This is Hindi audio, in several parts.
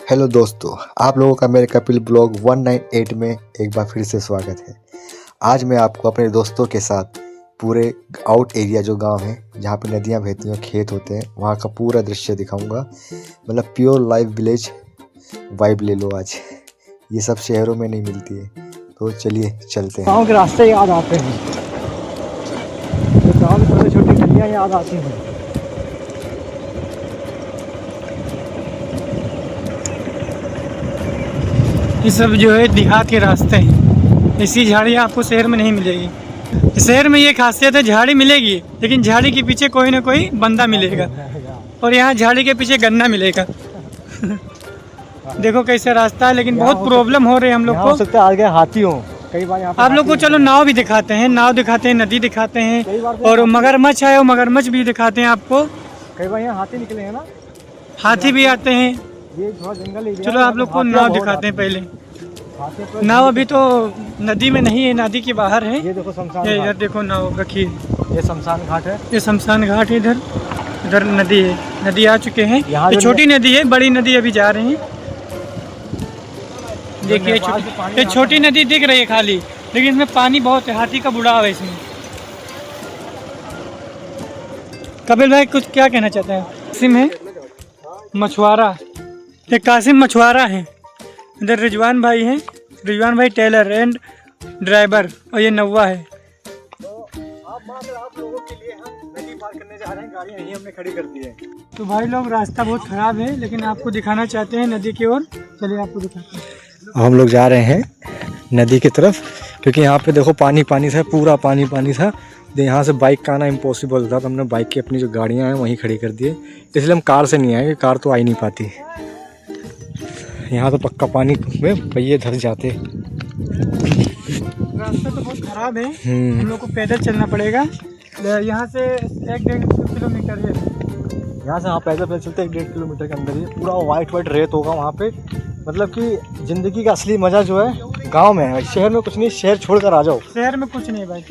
हेलो दोस्तों, आप लोगों का मेरे कपिल ब्लॉग 198 में एक बार फिर से स्वागत है। आज मैं आपको अपने दोस्तों के साथ पूरे आउट एरिया जो गांव है जहां पे नदियां बहती हैं, खेत होते हैं, वहां का पूरा दृश्य दिखाऊंगा। मतलब प्योर लाइव विलेज वाइब ले लो आज। ये सब शहरों में नहीं मिलती है, तो चलिए चलते हैं। गाँव के रास्ते याद आते हैं, गाँव की छोटी छोटी गलियाँ याद आती हैं। ये सब जो है देहात के रास्ते हैं। ऐसी झाड़ियाँ आपको शहर में नहीं मिलेगी। शहर में ये खासियत है, झाड़ी मिलेगी लेकिन झाड़ी के पीछे कोई ना कोई बंदा मिलेगा, और यहाँ झाड़ी के पीछे गन्ना मिलेगा। देखो कैसे रास्ता है, लेकिन बहुत प्रॉब्लम हो रही है हम लोग को। हो सकता है आ गए हाथी हो कई बार यहाँ। आप लोग को चलो नाव भी दिखाते हैं, नाव दिखाते हैं, नदी दिखाते हैं, और मगरमच्छ है वो मगरमच्छ भी दिखाते हैं आपको। कई बार यहाँ हाथी निकले हैं ना, हाथी भी आते हैं। ये थोड़ा जंगल एरिया। चलो आप लोग को नाव दिखाते हैं पहले। नाव अभी तो नदी में नहीं है, नदी के बाहर है। ये देखो शमशान ये इधर घाट। देखो नाव रखी है। ये शमशान घाट है। ये शमशान घाट है। इधर इधर नदी है, नदी आ चुके हैं। यहाँ ये जो छोटी नदी है, बड़ी नदी अभी जा रही है। देखिए ये छोटी नदी दिख रही है खाली, लेकिन इसमें पानी बहुत है। हाथी का बुढ़ाव है इसमें। कपिल भाई कुछ क्या कहना चाहते हैं? कासिम है मछुआरा, ये कासिम मछुआरा है। इधर रिजवान भाई हैं, रिजवान भाई टेलर एंड ड्राइवर, और ये नव्वा है। आप लोगों के लिए हम नदी पार करने जा रहे हैं, गाड़ी यहीं हमने खड़ी कर दी है। तो भाई लोग रास्ता बहुत ख़राब है, लेकिन आपको दिखाना चाहते हैं नदी की ओर। चलिए आपको दिखाते हैं। हम लोग जा रहे हैं नदी की तरफ, क्योंकि यहाँ पे देखो पानी पानी था, पूरा पानी पानी था। यहाँ से बाइक का आना इम्पॉसिबल था, तो हमने बाइक की अपनी जो गाड़ियाँ हैं वहीं खड़ी कर दिए। इसलिए हम कार से नहीं आए, कार तो आ ही नहीं पाती। यहाँ तो पक्का पानी में पहिए धस जाते। रास्ता तो बहुत ख़राब है, हम लोग को पैदल चलना पड़ेगा। यहाँ से 1-1.5 किलोमीटर है। यहाँ से हाँ पैदल चलते 1-1.5 किलोमीटर के अंदर ही पूरा वाइट रेत होगा वहाँ पे। मतलब कि ज़िंदगी का असली मज़ा जो है गांव में है, शहर में कुछ नहीं। शहर छोड़कर आ जाओ, शहर में कुछ नहीं भाई।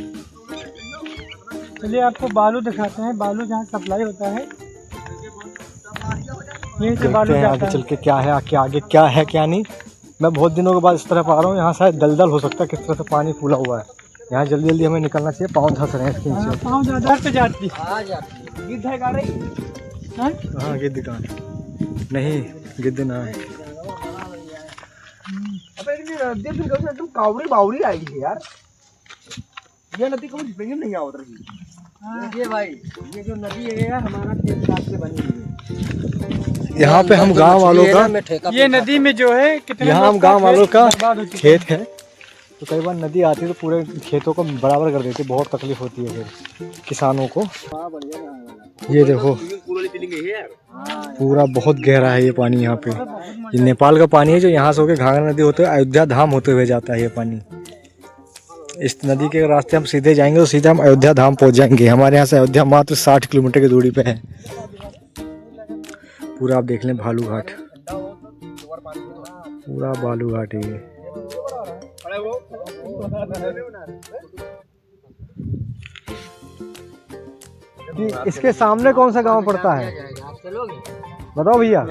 चलिए आपको बालू दिखाते हैं, बालू जहाँ सप्लाई होता है यहीं से बालू देखते हैं आगे चल के क्या है, आगे क्या है क्या नहीं। मैं बहुत दिनों के बाद इस तरफ आ रहा हूँ। यहाँ शायद दलदल हो सकता है, किस तरह से पानी फूला हुआ है। यहाँ जल्दी जल्दी हमें निकलना चाहिए, पाँव धंस रहे हैं इसके नीचे। पाँव ज़्यादा पे जाती हाँ गिद्ध का नहीं, गिद्ध ना है। तुम कावड़ी बावड़ी आई है यार। ये नदी कभी डिपेंड नहीं आवत रही। ये भाई ये जो नदी है यार हमारा खेत काट के बनी हुई है। यहाँ पे हम गांव वालों का, ये नदी में जो है कितने यहाँ हम लोग गांव वालों का बर्बाद हो चुके खेत है, तो कई बार नदी आती है तो पूरे खेतों को बराबर कर देती है। बहुत तकलीफ होती है फिर किसानों को। ये देखो पूरा बहुत गहरा है ये पानी। यहाँ पे ये नेपाल का पानी है, जो यहाँ से होकर घाघरा नदी होते हुए अयोध्या धाम होते हुए जाता है ये पानी। इस नदी के रास्ते हम सीधे जाएंगे तो सीधे हम अयोध्या धाम पहुँच जाएंगे। हमारे यहाँ से अयोध्या मात्र 60 किलोमीटर की दूरी पे है। पूरा आप देख लें भालू घाट, पूरा बालू घाट है ये। इसके सामने कौन सा गांव पड़ता है बताओ भैया?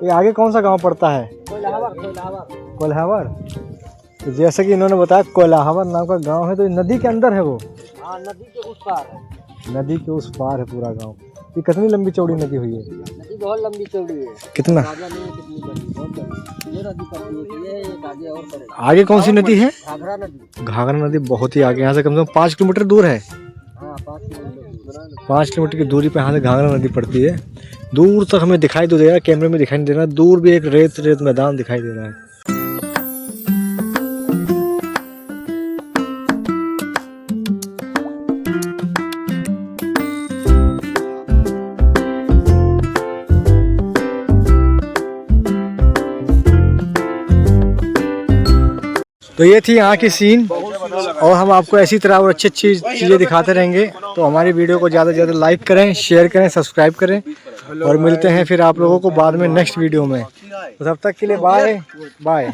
ये आगे कौन सा गांव पड़ता है? कोल्हावर। तो जैसे कि इन्होंने बताया कोल्हावर नाम का गांव है, तो नदी के अंदर है वो। हाँ नदी के उस पार है। नदी के उस पार है पूरा गांव। ये कितनी लंबी चौड़ी नदी हुई है? नदी बहुत लंबी चौड़ी है। कितना? कितनी बड़ी, बहुत बड़ी। ये नदी पड़ती है, ये एक आगे और पड़ेगा। आगे कौन सी नदी है? घाघरा नदी। घाघरा नदी बहुत ही आगे, यहाँ से कम से कम 5 किलोमीटर दूर है। हाँ 5 किलोमीटर की दूरी पे यहाँ से घाघरा नदी पड़ती है। दूर तक हमें दिखाई तो दे रहा है, कैमरे में दिखाई नहीं दे रहा। दूर भी एक रेत मैदान दिखाई दे रहा है। तो ये थी यहाँ की सीन, और हम आपको ऐसी तरह और अच्छी अच्छी चीज़ें दिखाते रहेंगे। तो हमारी वीडियो को ज़्यादा से ज़्यादा लाइक करें, शेयर करें, सब्सक्राइब करें, और मिलते हैं फिर आप लोगों को बाद में नेक्स्ट वीडियो में। तो तब तक के लिए बाय बाय।